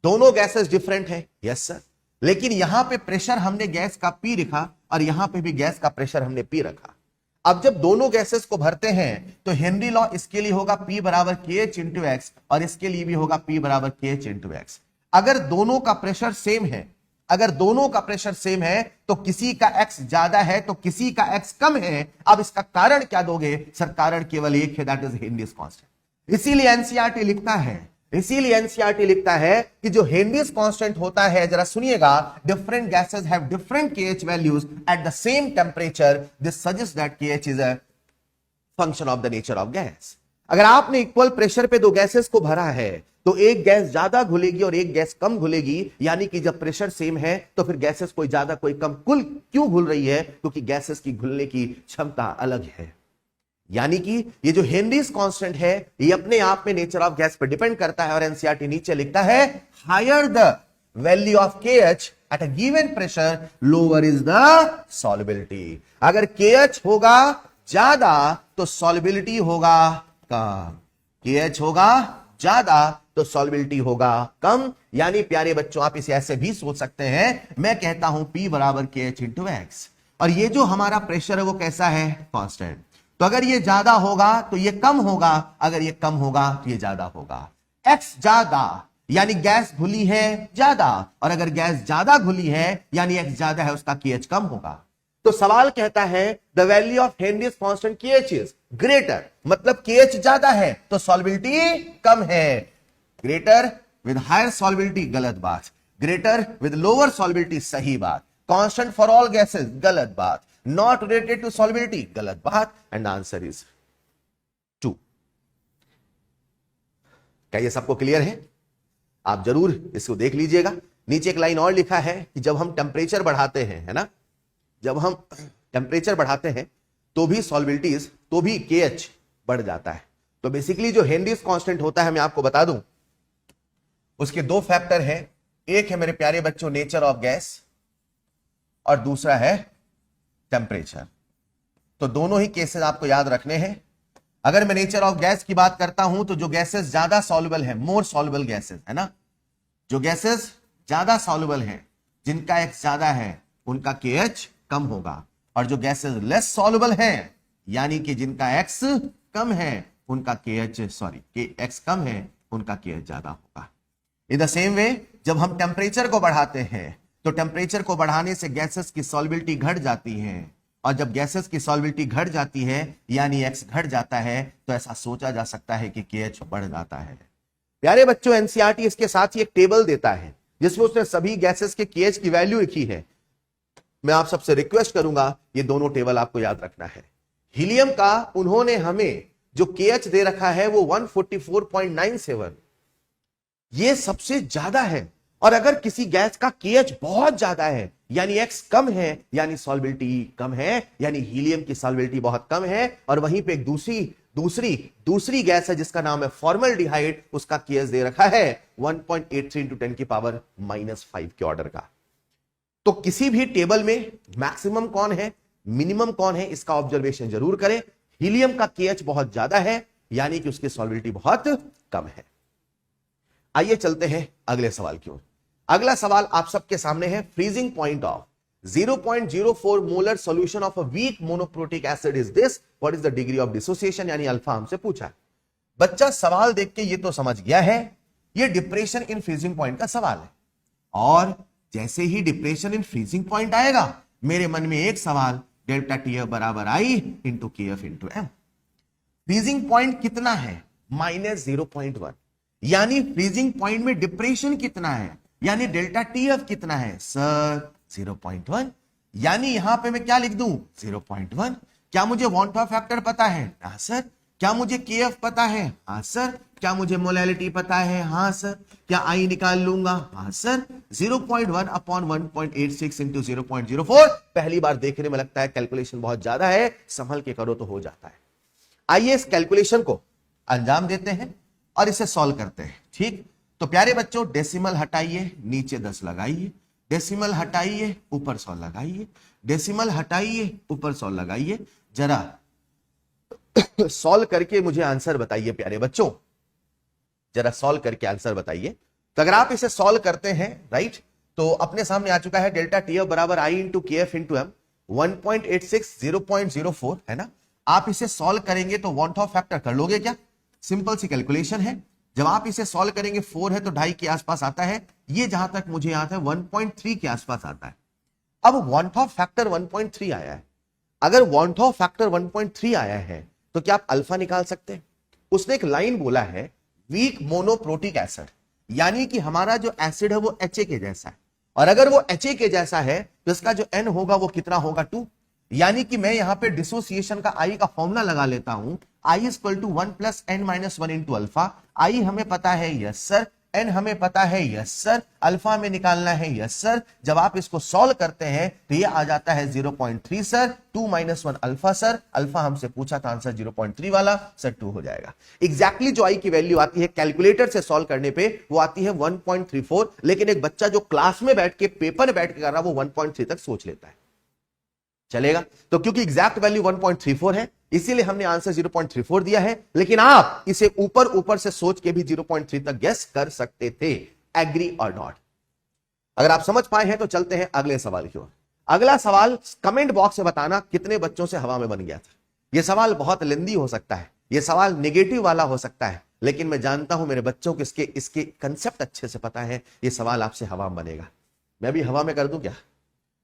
A: दोनों गैसेस डिफरेंट है, यस सर, लेकिन यहां पे प्रेशर हमने गैस का पी रखा और यहां पे भी गैस का प्रेशर हमने पी रखा। अब जब दोनों गैसेस को भरते हैं तो हेनरी लॉ इसके लिए होगा P बराबर KH इंटू एक्स और इसके लिए भी होगा P बराबर KH इंटू एक्स। अगर दोनों का प्रेशर सेम है, अगर दोनों का प्रेशर सेम है तो किसी का एक्स ज्यादा है तो किसी का एक्स कम है। अब इसका कारण क्या दोगे? सर कारण केवल एक है, दैट इज हेनरीज कांस्टेंट। इसीलिए एनसीईआरटी लिखता है कि जो हेनरीज कांस्टेंट होता है, जरा सुनिएगा, different gases have different KH values at the same temperature, this suggest that KH is a function of the nature of gas. अगर आपने इक्वल प्रेशर पे दो गैसेस को भरा है तो एक गैस ज्यादा घुलेगी और एक गैस कम घुलेगी, यानी कि जब प्रेशर सेम है तो फिर गैसेस कोई ज्यादा कोई कम कुल क्यों घुल रही है? क्योंकि गैसेस की घुलने की क्षमता अलग है। यानी कि ये जो हेनरीज कांस्टेंट है ये अपने आप में नेचर ऑफ गैस पर डिपेंड करता है। और एनसीईआरटी नीचे लिखता है higher the value of KH at a given pressure lower is the solubility. अगर केएच होगा ज्यादा तो सॉल्युबिलिटी होगा कम, केएच होगा ज्यादा तो सॉल्युबिलिटी होगा कम। यानी प्यारे बच्चों आप इसे ऐसे भी सोच सकते हैं, मैं कहता हूं P बराबर KH इंटू एक्स, और ये जो हमारा प्रेशर है वो कैसा है? कांस्टेंट। तो अगर ये ज्यादा होगा तो ये कम होगा, अगर ये कम होगा तो ये ज्यादा होगा। एक्स ज्यादा यानी गैस घुली है ज्यादा, और अगर गैस ज्यादा घुली है यानी एक्स ज्यादा है, उसका KH कम होगा। तो सवाल कहता है the value of Henry's constant KH is greater, मतलब KH ज्यादा है तो सॉल्युबिलिटी कम है। ग्रेटर विद हायर सॉल्युबिलिटी गलत बात, ग्रेटर विद लोअर सॉल्युबिलिटी सही बात, कांस्टेंट फॉर ऑल गैसेस गलत बात, नॉट रिलेटेड टू सॉल्युबिलिटी गलत बात, एंड आंसर इज 2। क्या ये सबको क्लियर है? आप जरूर इसको देख लीजिएगा। नीचे एक लाइन और लिखा है कि जब हम टेम्परेचर बढ़ाते हैं, है ना, जब हम टेम्परेचर बढ़ाते हैं तो भी सॉल्युबिलिटीज, तो भी KH बढ़ जाता है। तो बेसिकली जो हेनरीज कांस्टेंट होता है, मैं आपको बता दूं, उसके दो फैक्टर हैं। एक है मेरे प्यारे बच्चों नेचर ऑफ गैस और दूसरा है टेम्परेचर। तो दोनों ही केसेस आपको याद रखने हैं। अगर मैं नेचर ऑफ गैस की बात करता हूं तो जो गैसेस ज्यादा सॉल्युबल है, मोर सॉल्युबल गैसेस, है ना, जो गैसेस ज्यादा सॉल्युबल हैं, जिनका एक्स ज्यादा है, उनका KH कम होगा, और जो गैसेस लेस सॉल्युबल हैं, यानी कि जिनका एक्स कम है, उनका एक्स कम है, उनका KH ज्यादा होगा। इन द सेम वे जब हम टेम्परेचर को बढ़ाते हैं तो टेम्परेचर को बढ़ाने से गैसेस की सॉल्युबिलिटी घट जाती है, और जब गैसेस की सॉल्युबिलिटी घट जाती है यानी एक्स घट जाता है, तो ऐसा सोचा जा सकता है कि KH बढ़ जाता है। प्यारे बच्चों एनसीईआरटी इसके साथ ही एक टेबल देता है जिसमें उसने सभी गैसेस के KH की वैल्यू लिखी है। मैं आप सबसे रिक्वेस्ट करूंगा ये दोनों टेबल आपको याद रखना है। हीलियम का उन्होंने हमें जो KH दे रखा है वो 144.97, ये सबसे ज्यादा है। और अगर किसी गैस का KH बहुत ज्यादा है यानी एक्स कम है, यानी सॉल्युबिलिटी कम है, यानी हीलियम की सॉल्युबिलिटी बहुत कम है। और वहीं पे एक दूसरी गैस है जिसका नाम है फॉर्मल्डिहाइड, उसका KH दे रखा है 1.83 × 10⁻⁵ के ऑर्डर का। तो किसी भी टेबल में मैक्सिमम कौन है, मिनिमम कौन है, इसका ऑब्जर्वेशन जरूर करें। हीलियम का KH बहुत ज्यादा है यानी कि उसकी सॉल्युबिलिटी बहुत कम है। आइए चलते हैं अगले सवाल की ओर। अगला सवाल आप सबके सामने है, freezing point of 0.04 molar solution of a weak monoprotic acid is this, what is the degree of dissociation, यानी अल्फा हमसे पूछा है। बच्चा सवाल देख के ये तो समझ गया है ये डिप्रेशन इन फ्रीजिंग पॉइंट का सवाल है, और जैसे ही डिप्रेशन इन फ्रीजिंग पॉइंट आएगा मेरे मन में एक सवाल, डेल्टा TF बराबर I into KF into M। Freezing point कितना है? -0.1, यानी फ्रीजिंग पॉइंट में डिप्रेशन कितना है, यानी डेल्टा TF कितना है? सर 0.1, यानी यहां पे मैं क्या लिख दूं? 0.1। क्या मुझे वॉन टॉप फैक्टर पता है? हाँ सर। क्या मुझे KF पता है? हाँ सर। क्या मुझे मोलैलिटी पता है? हाँ सर। क्या I निकाल लूंगा? हाँ सर। 0.1 अपॉन 1.86 इंटू 0.04, पहली बार देखने में लगता है कैलकुलेशन बहुत ज्यादा है, संभल के करो तो हो जाता है। आइए इस कैलकुलेशन को अंजाम देते हैं और इसे सॉल्व करते हैं। ठीक, तो प्यारे बच्चों डेसिमल हटाइए, नीचे 10 लगाइए, डेसिमल हटाइए, ऊपर 100 लगाइए, डेसिमल हटाइए, ऊपर 100 लगाइए। जरा सॉल्व करके मुझे आंसर बताइए प्यारे बच्चों, जरा सॉल्व करके आंसर बताइए। तो अगर आप इसे सॉल्व करते हैं, राइट, तो अपने सामने आ चुका है डेल्टा TF बराबर I into KF into M, 1.86 0.04 है ना। आप इसे सॉल्व करेंगे तो वॉन टॉप फैक्टर कर लोगे क्या? सिंपल सी कैलकुलेशन है, जब आप इसे सॉल्व करेंगे 4 है तो 2.5 के आसपास आता है, ये जहां तक मुझे याद है 1.3 के आसपास आता है। अब वांट ऑफ फैक्टर 1.3 आया है, अगर वांट ऑफ फैक्टर 1.3 आया है तो क्या आप अल्फा निकाल सकते हैं? उसने एक लाइन बोला है वीक मोनोप्रोटिक एसिड, यानी कि हमारा जो एसिड है वो HA के जैसा है, और अगर वो HA के जैसा है तो इसका जो N होगा वो कितना होगा 2, यानी कि मैं यहां पे डिसोसिएशन का I का फॉर्मूला लगा लेता हूं, I equal to 1 plus N minus 1 into alpha. I हमें पता है यस सर, N हमें पता है यस सर, अल्फा में निकालना है यस सर। जब आप इसको सॉल्व करते हैं तो ये आ जाता है 0.3 sir, 2 minus 1 alpha sir, alpha हमसे पूछा था आंसर 0.3 वाला सर 2 हो जाएगा। एग्जैक्टली जो आई की वैल्यू आती है कैलकुलेटर से सॉल्व करने पे वो आती है 1.34, लेकिन एक बच्चा जो क्लास में बैठ के पेपर में बैठ के कर रहा है वो 1.3 तक सोच लेता है, चलेगा? तो क्योंकि एग्जैक्ट वैल्यू 1.34 है इसीलिए हमने आंसर 0.34 दिया है, लेकिन आप इसे ऊपर ऊपर से सोच के भी 0.3 तक गेस कर सकते थे। एग्री और नॉट? अगर आप समझ पाए हैं तो चलते हैं अगले सवाल की ओर। अगला सवाल कमेंट बॉक्स में बताना कितने बच्चों से हवा में बन गया था। यह सवाल बहुत लेंदी हो सकता है, यह सवाल नेगेटिव वाला हो सकता है, लेकिन मैं जानता हूं मेरे बच्चों को इसके कंसेप्ट अच्छे से पता है। यह सवाल आपसे हवा में बनेगा। मैं भी हवा में कर दूं क्या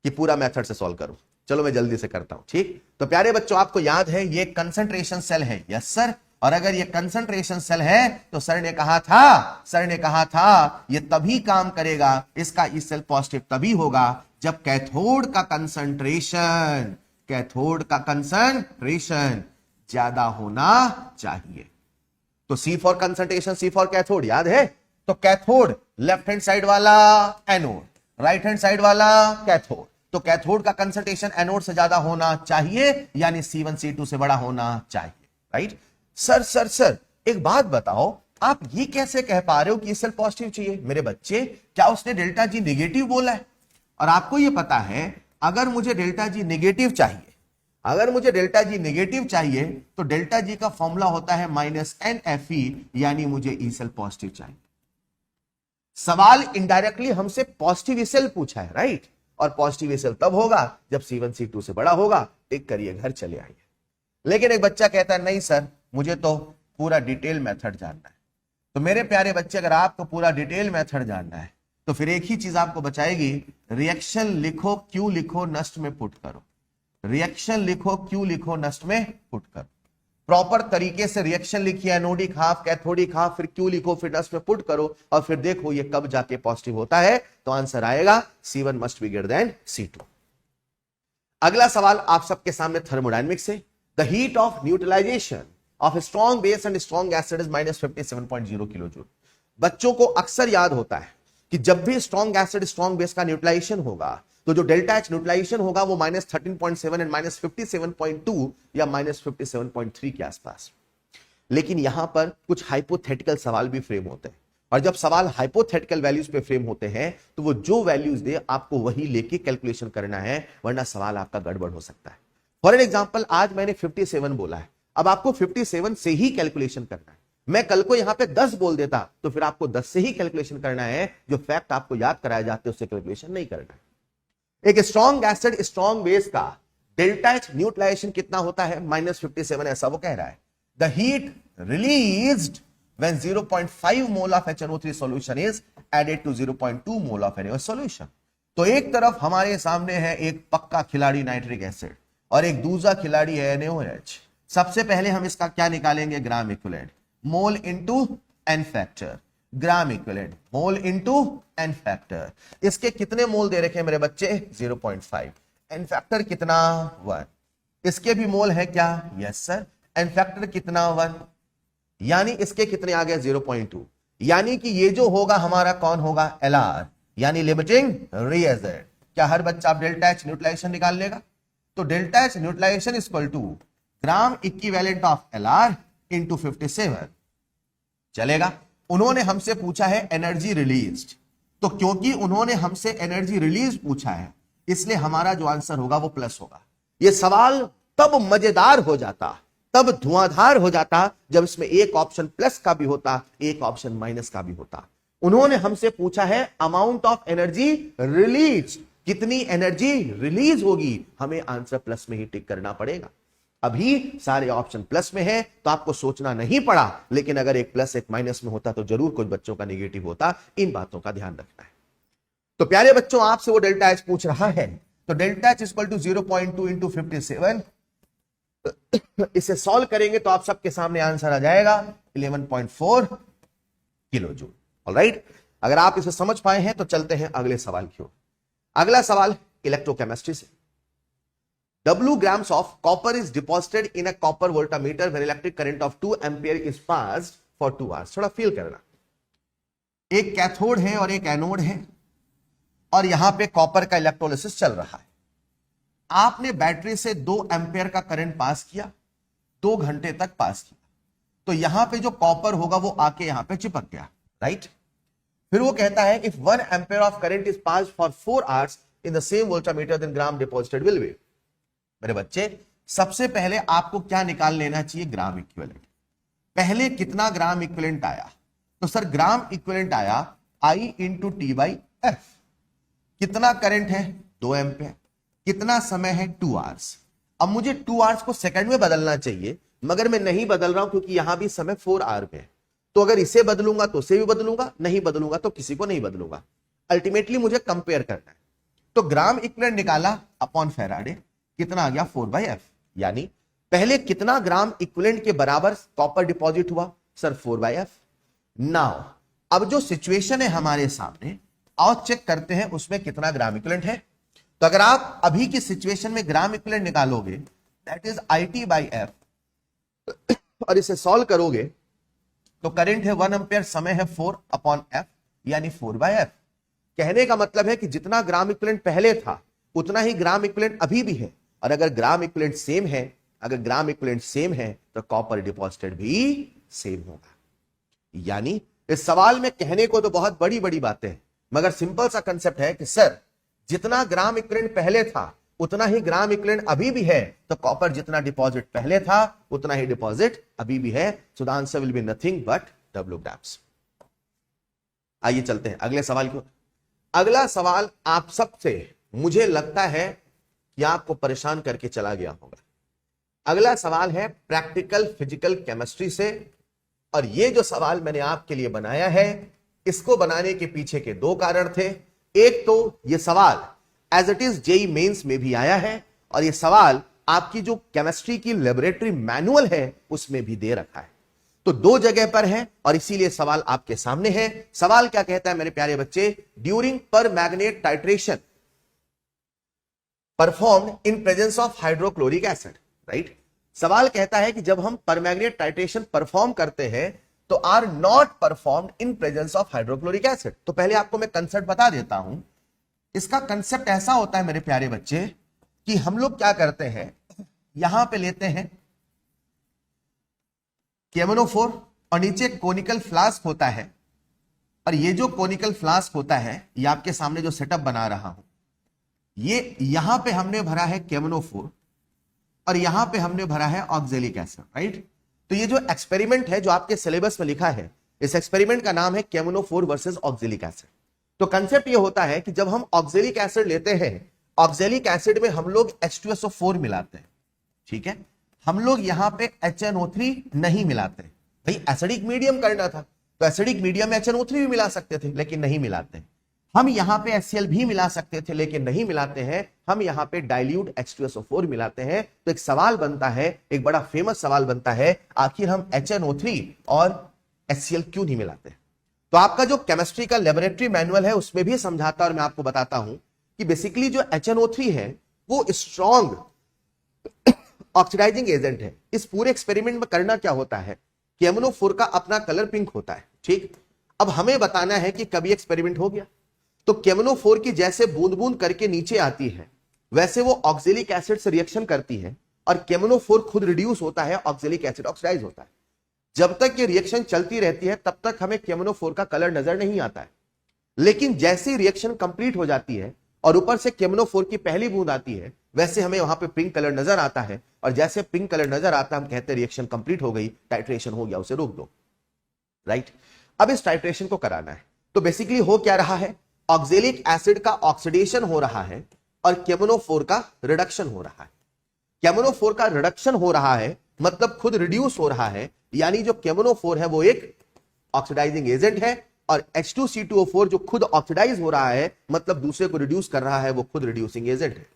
A: कि पूरा मेथड से सॉल्व करूं? चलो मैं जल्दी से करता हूं, ठीक? तो प्यारे बच्चों, आपको याद है ये कंसंट्रेशन सेल है, यस सर। और अगर ये कंसंट्रेशन सेल है तो सर ने कहा था ये तभी काम करेगा, इसका ई सेल पॉजिटिव तभी होगा जब कैथोड का कंसंट्रेशन ज्यादा होना चाहिए। तो C for concentration, C for cathode, याद है? तो कैथोड लेफ्ट हैंड साइड वाला एनोड, राइट हैंड साइड वाला कैथोड। तो कैथोड का कंसंट्रेशन एनोड से ज्यादा होना चाहिए, यानी C1 C2 से बड़ा होना चाहिए, राइट? सर एक बात बताओ, आप ये कैसे कह पा रहे हो कि सेल पॉजिटिव चाहिए? मेरे बच्चे, क्या उसने डेल्टा जी नेगेटिव बोला है? और आपको ये पता है अगर मुझे डेल्टा जी नेगेटिव चाहिए तो डेल्टा जी का फॉर्मूला होता है -NFe, यानी ई सेल पॉजिटिव चाहिए। सवाल इनडायरेक्टली हमसे पॉजिटिव सेल पूछा है, राइट? और पॉजिटिव सेल तब होगा जब C1 C2 से बड़ा होगा। टिक करिए, घर चले आइए। लेकिन एक बच्चा कहता है नहीं सर, मुझे तो पूरा डिटेल मेथड जानना है। तो मेरे प्यारे बच्चे, अगर आपको पूरा डिटेल मेथड जानना है तो फिर एक ही चीज आपको बचाएगी, रिएक्शन लिखो, क्यू लिखो, नष्ट में पुट करो। रिएक्शन लिखो, क्यू लिखो, नष्ट में पुट करो। प्रॉपर तरीके से रिएक्शन लिखिए, एनोडिक हाफ, कैथोडिक हाफ, फिर क्यू लिखो, फिर नष्ट में पुट करो, और फिर देखो ये कब जाके पॉजिटिव होता है। तो आंसर आएगा C1 must be greater than C2। अगला सवाल आप सबके सामने थर्मोडायनेमिक्स से। The heat of neutralization of strong base and strong acid is -57.0 kilo joule. बच्चों को अक्सर याद होता है कि जब भी स्ट्रॉन्ग एसिड स्ट्रॉन्ग बेस का न्यूट्रलाइजेशन होगा तो जो डेल्टा एच न्यूट्रलाइजेशन होगा वो -13.7 एंड -57.2 या -57.3 के आसपास। लेकिन यहां पर कुछ हाइपोथेटिकल सवाल भी फ्रेम होते हैं, और जब सवाल हाइपोथेटिकल वैल्यूज पे फ्रेम होते हैं तो वो जो वैल्यूज दे आपको वही लेके कैलकुलेशन करना है, वरना सवाल आपका गड़बड़ हो सकता है। फॉर एन एग्जाम्पल, आज मैंने 57 बोला है, अब आपको 57 से ही कैलकुलेशन करना है। मैं कल को यहां पे 10 बोल देता तो फिर आपको 10 से ही कैलकुलेशन करना है। जो फैक्ट आपको याद कराए जाते हैं उससे कैलकुलेशन नहीं करना है। एक स्ट्रॉन्ग एसिड स्ट्रॉन्ग बेस का डेल्टा एच न्यूट्रलाइजेशन कितना होता है? -57, ऐसा वो कह रहा है। The heat released when 0.5 mole of HNO3 solution is added to 0.2 mole of NaOH solution। तो एक तरफ हमारे सामने है एक पक्का खिलाड़ी नाइट्रिक एसिड और एक दूसरा खिलाड़ी है NaOH। सबसे पहले हम इसका क्या निकालेंगे? Gram equivalent, mole into N factor, gram equivalent, mole into N factor. इसके कितने मोल दे रखे हैं मेरे बच्चे? 0.5। एन फैक्टर कितना? 1। इसके भी मोल है क्या? Yes sir. एन फैक्टर कितना? 1, यानी इसके कितने आ गए? 0.2। यानी कि ये जो होगा हमारा कौन होगा? LR, यानी लिमिटिंग रिएजेंट। क्या हर बच्चा आप डेल्टा एच न्यूट्रलाइजेशन निकाल लेगा? तो delta h neutralization equal to gram equivalent of LR into 57 चलेगा। उन्होंने हमसे पूछा है एनर्जी रिलीज्ड, तो क्योंकि उन्होंने हमसे एनर्जी रिलीज पूछा है इसलिए हमारा जो आंसर होगा वो प्लस होगा। यह सवाल तब मजेदार हो जाता, तब धुआंधार हो जाता जब इसमें एक ऑप्शन प्लस का भी होता, एक ऑप्शन माइनस का भी होता। उन्होंने हमसे पूछा है अमाउंट ऑफ एनर्जी रिलीज, कितनी एनर्जी रिलीज होगी, हमें आंसर प्लस में ही टिक करना पड़ेगा। अभी सारे ऑप्शन प्लस में है तो आपको सोचना नहीं पड़ा, लेकिन अगर एक प्लस एक माइनस में होता तो जरूर कुछ बच्चों का नेगेटिव होता। इन बातों का ध्यान रखना है। तो प्यारे बच्चों, आपसे वो डेल्टा एच पूछ रहा है, तो delta h equal to 0.2 into 57। इसे सॉल्व करेंगे तो आप सबके सामने आंसर आ जाएगा 11.4 किलो जूल। ऑलराइट, अगर आप इसे समझ पाए हैं तो चलते हैं अगले सवाल की ओर। अगला सवाल इलेक्ट्रोकेमिस्ट्री से। W grams of copper is deposited in a copper voltmeter when electric current of 2 ampere is passed for 2 hours। थोड़ा फील करना, एक कैथोड है और एक एनोड है और यहां पे कॉपर का इलेक्ट्रोलिसिस चल रहा है। आपने बैटरी से 2 एम्पियर का करंट पास किया, 2 घंटे तक पास किया, तो यहां पे जो कॉपर होगा वो आके यहां पे चिपक गया, राइट। फिर वो कहता है if 1 ampere of current is passed for 4 hours in the same voltmeter then gram deposited will be. मेरे बच्चे, सबसे पहले आपको क्या निकाल लेना चाहिए? Gram equivalent. पहले कितना ग्राम इक्विवेलेंट आया? तो सर ग्राम इक्विवेलेंट आया I into t by f. कितना करंट है? 2 एम्पियर। कितना समय है? 2 आवर्स। अब मुझे 2 आवर्स को सेकंड में बदलना चाहिए, मगर मैं नहीं बदल रहा हूं क्योंकि यहां भी समय 4 आवर में है। तो अगर इसे बदलूंगा तो उसे भी बदलूंगा, नहीं बदलूंगा तो किसी को नहीं बदलूंगा। अल्टीमेटली मुझे कंपेयर करना है। तो ग्राम इक्विवेलेंट निकाला अपॉन फैराडे, कितना आ गया? 4/f। यानी पहले कितना ग्राम इक्विवेलेंट के बराबर कॉपर डिपॉजिट हुआ? Sir 4/f। नाउ अब जो सिचुएशन है हमारे सामने, आओ चेक करते हैं उसमें कितना ग्राम इक्विवेलेंट है। तो अगर आप अभी की सिचुएशन में ग्राम इक्विवेलेंट निकालोगे, दैट इज IT/f, और इसे सॉल्व करोगे तो करंट है 1 एम्पियर, समय है 4/f, यानी 4/f। कहने का मतलब है कि जितना ग्राम इक्विवेलेंट पहले था उतना ही ग्राम इक्विवेलेंट अभी भी है, और अगर ग्राम इक्विवेलेंट सेम है, अगर ग्राम इक्विवेलेंट सेम है तो कॉपर डिपॉजिटेड भी सेम होगा। यानी इस सवाल में कहने को तो बहुत बड़ी बड़ी बातें हैं, मगर सिंपल सा कंसेप्ट है कि सर जितना ग्राम इक्विवेलेंट पहले था उतना ही ग्राम इक्विवेलेंट अभी भी है, तो कॉपर जितना डिपॉजिट पहले था उतना ही डिपॉजिट अभी भी है। So the answer will be nothing but W grams। आइए चलते हैं अगले सवाल की। अगला सवाल आप सबसे मुझे लगता है कि आपको परेशान करके चला गया होगा। अगला सवाल है प्रैक्टिकल फिजिकल केमिस्ट्री से, और ये जो सवाल मैंने आपके लिए बनाया है, इसको बनाने के पीछे के 2 कारण थे। एक तो ये सवाल as it is JEE mains में भी आया है, और ये सवाल आपकी जो केमिस्ट्री की लेबोरेटरी मैनुअल है उसमें भी दे रखा है। तो 2 जगह पर है और इसीलिए सवाल आपके सामने है। सवाल क्या कहता है मेरे प्यारे बच्चे? ड्यूरिंग पर magnet titration performed in presence of hydrochloric acid, right. सवाल कहता है कि जब हम परमैग्नेट टाइट्रेशन परफॉर्म करते हैं तो are not performed in presence of hydrochloric acid. तो पहले आपको मैं कंसेप्ट बता देता हूं। इसका कंसेप्ट ऐसा होता है मेरे प्यारे बच्चे कि हम लोग क्या करते हैं, यहां पे लेते हैं केमोनोफोर और नीचे कोनिकल फ्लास्क होता है, और ये जो कोनिकल फ्लास्क होता है, ये आपके सामने जो सेटअप बना रहा हूं, ये यहां पे हमने भरा है केमोनोफोर और यहां पे हमने भरा है ऑक्जेलिक एसिड, राइट। तो ये जो एक्सपेरिमेंट है जो आपके सिलेबस में लिखा है, इस एक्सपेरिमेंट का नाम है केमोनोफोर वर्सेस ऑक्जेलिक एसिड। तो कंसेप्ट ये होता है कि जब हम ऑक्जेलिक एसिड लेते हैं, ऑक्जेलिक एसिड में हम लोग H2SO4 मिलाते हैं, ठीक है। हम लोग यहां पे HNO3 नहीं मिलाते। भाई एसिडिक मीडियम करना था तो एसिडिक मीडियम में HNO3 भी मिला सकते थे, लेकिन नहीं मिलाते। हम यहां पे HCl भी मिला सकते थे, लेकिन नहीं मिलाते हैं। हम यहां पे डाइल्यूट H2SO4 मिलाते हैं। तो एक सवाल बनता है, एक बड़ा फेमस सवाल बनता है, आखिर हम HNO3 और HCl क्यों नहीं मिलाते? तो आपका जो केमिस्ट्री का लेबोरेटरी मैनुअल है उसमें भी समझाता, और मैं आपको बताता हूं कि बेसिकली जो HNO3 है वो स्ट्रॉन्ग ऑक्सीडाइजिंग एजेंट है। इस पूरे एक्सपेरिमेंट में करना क्या होता है, केमोनोफोर का अपना कलर पिंक होता है, ठीक। अब हमें बताना है कि कभी एक्सपेरिमेंट हो गया, तो केमोनोफोर की जैसे बूंद बूंद करके नीचे आती है, वैसे वो ऑक्जेलिक एसिड से रिएक्शन करती है और केमोनोफोर खुद रिड्यूस होता है, ऑक्जेलिक एसिड ऑक्सीडाइज होता है। जब तक ये रिएक्शन चलती रहती है तब तक हमें केमोनोफोर का कलर नजर नहीं आता है, लेकिन जैसे ही रिएक्शन कंप्लीट हो जाती है और ऊपर से केमोनोफोर की पहली बूंद आती है, वैसे हमें वहां पे पिंक कलर नजर आता है, और जैसे पिंक कलर नजर आता है हम कहते हैं रिएक्शन कंप्लीट हो गई, टाइट्रेशन हो गया, उसे रोक दो, राइट। अब इस टाइट्रेशन को कराना है, तो बेसिकली हो क्या रहा है, ऑक्जेलिक एसिड का ऑक्सीडेशन हो रहा है और केमोनोफोर का रिडक्शन हो रहा है। केमोनोफोर का रिडक्शन हो रहा है, मतलब खुद रिड्यूस हो रहा है, यानी जो केमोनोफोर है वो एक ऑक्सीडाइजिंग एजेंट है, और H2C2O4 जो खुद ऑक्सीडाइज हो रहा है, मतलब दूसरे को रिड्यूस कर रहा है, वो खुद रिड्यूसिंग एजेंट है।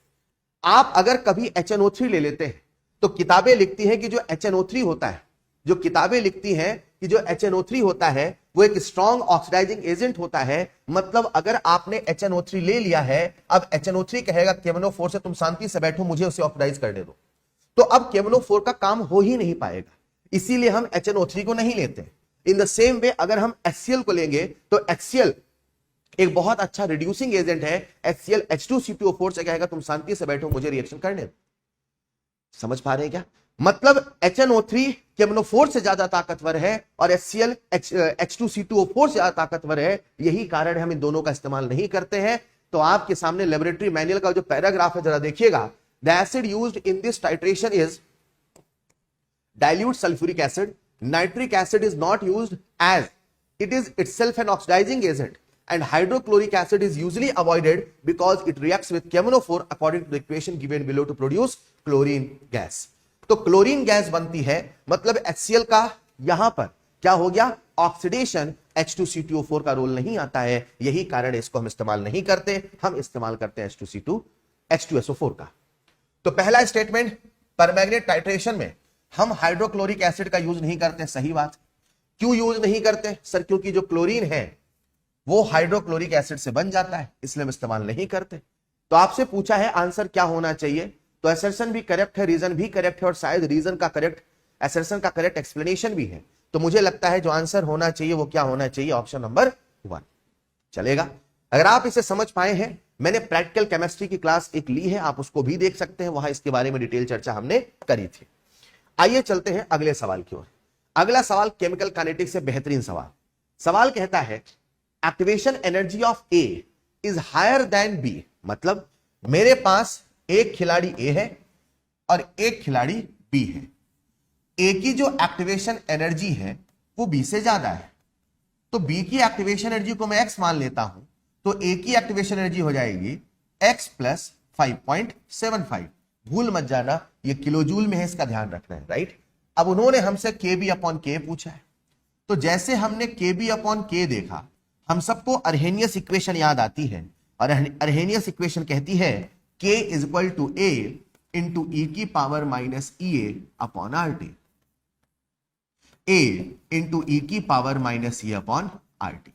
A: आप अगर कभी HNO3 ले लेते हैं तो किताबें लिखती हैं कि जो HNO3 होता है, जो किताबें लिखती हैं कि जो HNO3 होता है वो एक स्ट्रॉन्ग ऑक्सीडाइजिंग एजेंट होता है। मतलब अगर आपने HNO3 ले लिया है, अब HNO3 कहेगा केमोनोफोर से तुम शांति से बैठो, मुझे उसे ऑक्सीडाइज करने दो, तो अब केमोनोफोर का काम हो ही नहीं पाएगा, इसीलिए हम HNO3 को नहीं लेते। इन द सेम वे अगर हम HCl को लेंगे तो HCl एक बहुत अच्छा रिड्यूसिंग एजेंट है। HCl H2C2O4 से कहेगा तुम शांति से बैठो, मुझे रिएक्शन करने दो। समझ पा रहे हैं क्या? मतलब HNO3 केमोनोफोर से ज्यादा ताकतवर है और HCl H2C2O4 से ज्यादा ताकतवर है। यही कारण है हम इन दोनों का इस्तेमाल नहीं करते हैं। तो आपके सामने लेबोरेटरी मैनुअल का जो पैराग्राफ है जरा देखिएगा। The acid used in this titration is dilute sulfuric acid. Nitric acid is not used as it is itself an oxidizing agent, and hydrochloric acid is usually avoided because it reacts with chemonophore according to the equation given below to produce chlorine gas. तो क्लोरीन गैस बनती है, मतलब HCl का यहां पर क्या हो गया, ऑक्सीडेशन, H2C2O4 का रोल नहीं आता है। यही कारण इसको हम इस्तेमाल नहीं करते, हम इस्तेमाल करते हैं H2SO4 का। तो पहला स्टेटमेंट, परमैंगनेट टाइट्रेशन में हम हाइड्रोक्लोरिक एसिड का यूज नहीं करते। सही बात। क्यों यूज नहीं करते सर? क्योंकि जो क्लोरीन है वो हाइड्रोक्लोरिक एसिड से बन जाता है, इसलिए हम इस्तेमाल नहीं करते। तो आपसे पूछा है आंसर क्या होना चाहिए, तो असर्शन भी करेक्ट है, रीजन भी करेक्ट है, और शायद रीजन का करेक्ट, असर्शन का करेक्ट एक्सप्लेनेशन भी है। तो मुझे लगता है जो आंसर होना चाहिए वो क्या होना चाहिए, ऑप्शन नंबर 1 चलेगा। अगर आप इसे समझ पाए हैं, मैंने प्रैक्टिकल केमिस्ट्री की क्लास एक ली है, आप उसको भी देख सकते हैं, वहां इसके बारे में डिटेल चर्चा हमने करी थी। आइए चलते हैं अगले सवाल की ओर। अगला सवाल केमिकल काइनेटिक्स से बेहतरीन सवाल। सवाल कहता है activation energy of a is higher than b. मतलब मेरे पास एक खिलाड़ी ए है और एक खिलाड़ी बी है। ए की जो एक्टिवेशन एनर्जी है वो बी से ज्यादा है, तो बी की एक्टिवेशन एनर्जी को मैं एक्स मान लेता हूं, तो ए की एक्टिवेशन एनर्जी हो जाएगी एक्स प्लस 5.75। भूल मत जाना ये किलो जूल में है, इसका ध्यान रखना है, राइट। अब उन्होंने हमसे केबी अपॉन के पूछा है, तो जैसे हमने केबी अपॉन के देखा, हम सबको अर्हेनियस इक्वेशन याद आती है, और अर्हेनियस इक्वेशन कहती है K is equal to A into E की power minus E A upon R T. A into E की power minus E upon R T.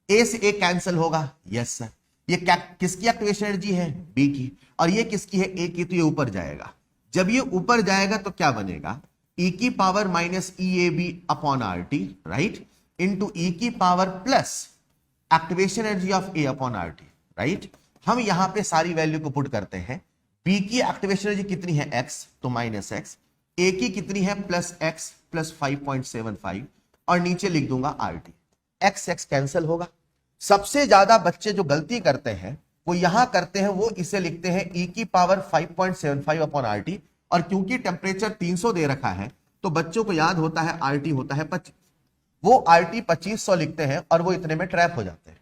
A: A से ए कैंसिल होगा, यस सर। ये क्या, किसकी एक्टिवेशन एनर्जी है, बी की, और ये किसकी है, ए की, तो ये ऊपर जाएगा। जब ये ऊपर जाएगा तो क्या बनेगा, ई की power minus E A B upon R T, right, into E की power plus activation energy of A upon R T, right. हम यहां पे सारी वैल्यू को पुट करते हैं। बी की एक्टिवेशन एनर्जी कितनी है, एक्स, तो माइनस एक्स। ए की कितनी है, प्लस एक्स प्लस 5.75, और नीचे लिख दूंगा R T. X x cancel होगा। सबसे ज्यादा बच्चे जो गलती करते हैं वो यहां करते हैं, वो इसे लिखते हैं ई की पावर 5.75 अपॉन आर टी, और क्योंकि टेम्परेचर 300 दे रखा है तो बच्चों को याद होता है आर टी होता है 25, वो आर टी 2500 लिखते हैं और वो इतने में ट्रैप हो जाते हैं।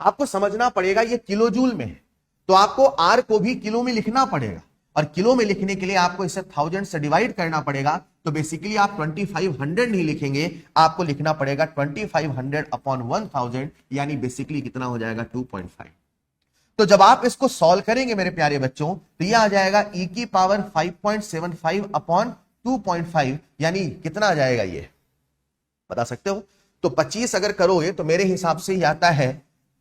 A: आपको समझना पड़ेगा ये किलो जूल में है, तो आपको आर को भी किलो में लिखना पड़ेगा, और किलो में लिखने के लिए आपको इसे 1000 से डिवाइड करना पड़ेगा। तो बेसिकली आप 2500 नहीं लिखेंगे, आपको लिखना पड़ेगा 2500 अपॉन 1000, यानी बेसिकली कितना हो जाएगा, 2.5। तो जब आप इसको सॉल्व करेंगे मेरे प्यारे बच्चों, तो यह आ जाएगा ई की पावर 5.75 अपॉन 2.5, यानी कितना आ जाएगा, ये बता सकते हो? तो 25 अगर करोगे तो मेरे हिसाब से ही आता है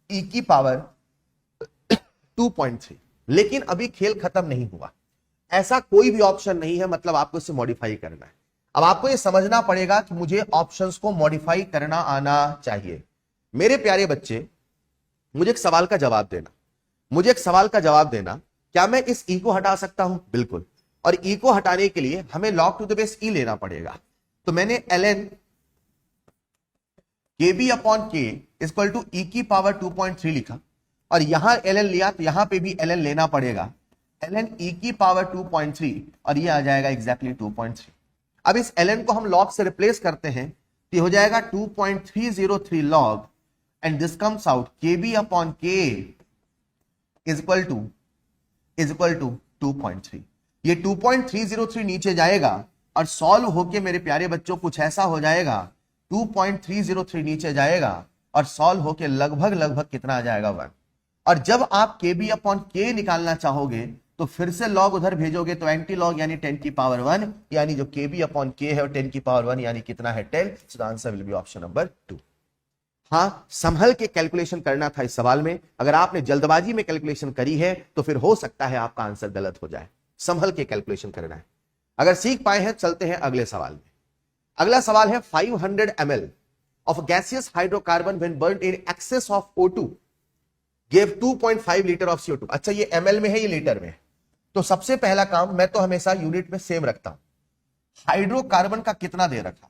A: ई की पावर 2.3। लेकिन अभी खेल खत्म नहीं हुआ, ऐसा कोई भी ऑप्शन नहीं है, मतलब आपको इसे मॉडिफाई करना है। अब आपको यह समझना पड़ेगा कि मुझे ऑप्शंस को मॉडिफाई करना आना चाहिए। मेरे प्यारे बच्चे, मुझे एक सवाल का जवाब देना, मुझे एक सवाल का जवाब देना, क्या मैं इस ई को हटा सकता हूं? बिल्कुल। और ई को हटाने के लिए हमें log to the base E लेना पड़ेगा। तो मैंने ln kb upon k equal to E की पावर 2.3 लिखा, और यहां ln लिया तो यहां पे भी ln लेना पड़ेगा, ln e की पावर 2.3, और ये आ जाएगा एग्जैक्टली 2.3। अब इस ln को हम log से रिप्लेस करते हैं, तो ये हो जाएगा 2.303 log, and this comes out kb upon k is equal to 2.3। ये 2.303 नीचे जाएगा और सॉल्व होके मेरे प्यारे बच्चों कुछ ऐसा हो जाएगा, 2.303 नीचे जाएगा और सॉल्व होके लगभग लगभग कितना आ जाएगा 1। और जब आप KB अपॉन K निकालना चाहोगे तो फिर से लॉग उधर भेजोगे तो एंटी लॉग यानी 10 की पावर 1, यानी जो KB अपॉन K है और 10 की पावर 1 यानी कितना है 10। So the answer will be option number 2। हाँ, संभल के कैलकुलेशन करना था इस सवाल में। अगर आपने जल्दबाजी में कैलकुलेशन करी है तो फिर हो सकता है आपका आंसर गलत हो जाए। संभल के कैलकुलेशन करना है। अगर सीख पाए हैं, चलते हैं अगले सवाल में। अगला सवाल है 500 ml of gaseous hydrocarbon when burnt in excess of O2 gave 2.5 litre of CO2। अच्छा, ये ml में है, ये लीटर में है। तो सबसे पहला काम, मैं तो हमेशा यूनिट में सेम रखता हूं। हाइड्रोकार्बन का कितना दे रखा है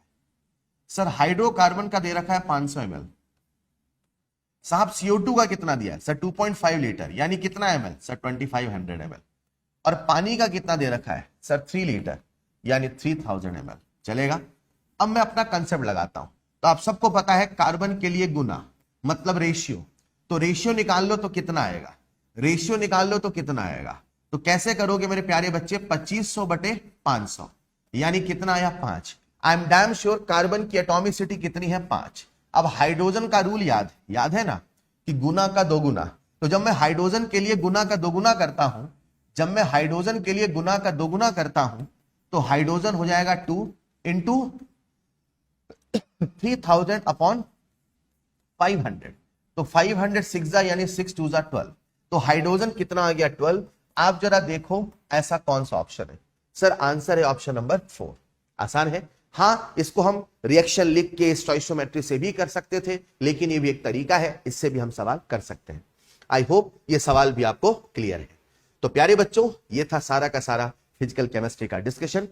A: सर? हाइड्रोकार्बन का दे रखा है 500 ml। साहब CO2 का कितना दिया है सर? 2.5 लीटर, यानी कितना ml सर? 2500 ml। और पानी का कितना दे रखा है सर? 3 लीटर, यानी 3000 ml। चलेगा। अब मैं अपना कंसेप्ट लगाता हूं। तो आप सबको पता है कार्बन के लिए गुना मतलब रेशियो, तो रेशियो निकाल लो तो कितना आएगा? रेशियो निकाल लो तो कितना आएगा? तो कैसे करोगे मेरे प्यारे बच्चे? 2500 बटे 500, यानी कितना आया? 5। I am damn sure carbon की एटॉमिसिटी कितनी है? 5। अब हाइड्रोजन का रूल याद है ना कि गुना का दोगुना। तो जब मैं हाइड्रोजन के लिए गुना का दोगुना करता हूं, तो हाइड्रोजन हो जाएगा 2 इंटू 3000 अपॉन 500। तो 500 6 यानी 6 2 12। तो हाइड्रोजन कितना आ गया? 12। आप जरा देखो ऐसा कौन सा ऑप्शन है सर? आंसर है ऑप्शन नंबर 4। आसान है। हाँ, इसको हम रिएक्शन लिख के स्टोइशियोमेट्री से भी कर सकते थे, लेकिन ये भी एक तरीका है, इससे भी हम सवाल कर सकते हैं। आई होप ये सवाल भी आपको क्लियर है। तो प्यारे बच्चों, ये था सारा का सारा फिजिकल केमिस्ट्री का डिस्कशन।